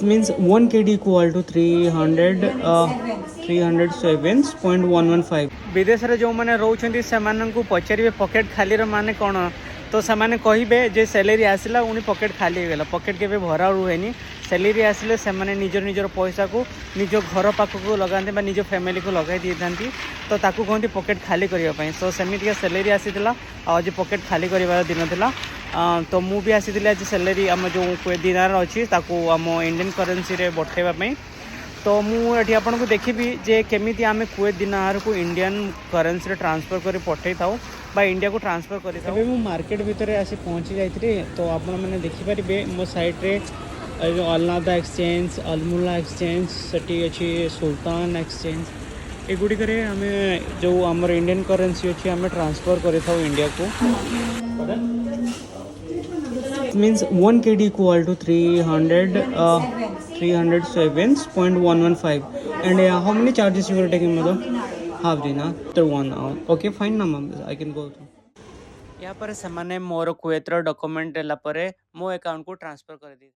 means 1 kd equal to 307.115 विदेश रे जो माने रोचंती सेमान को पचारे पॉकेट खाली रो माने कौन तो सेमाने कहिबे जे सैलरी आसिला उनी पॉकेट खाली हो गेला पॉकेट केबे भरा रुहेनी सैलरी आसिले सेमाने निजर निजर पैसा को निज घर पाख को लगाते बा निज फैमिली को लगाई दी थांती तो ताकू कहती पॉकेट खाली करने पई सो सेमितिका सैलरी आसीला आज पॉकेट खाली करिवार दिन थिला तो मु भी आसी आज सैलरी आम जो दिनार अच्छी ताकू आम इंडियन करेन्सी रे बठेबा पई तो मुझे आपन को देखी जे केमी आम कुवैत दिनार को इंडियन करेन्सी रे ट्रांसफर कर पठे था बा इंडिया को ट्रांसफर कर मार्केट भितर आसी पहुँची जाइए तो आपण मैंने देखिपारे मो साइड रे जो अलनादा एक्सचेंज अल्मुला एक्सचेंज सेठी अच्छी सुल्तान एक्सचेंज एगुड़ी आम जो आमर इंडियन करेन्सी अच्छी आम ट्रांसफर कर इंडिया को means 1 kd equal to 307.115 and how many charges you are taking mother half दिन after 1 hour okay fine ना ma'am I can go यहाँ पर से माने मोर कुवैत रो डॉक्यूमेंट देला परे मो अकाउंट को ट्रांसफर कर दी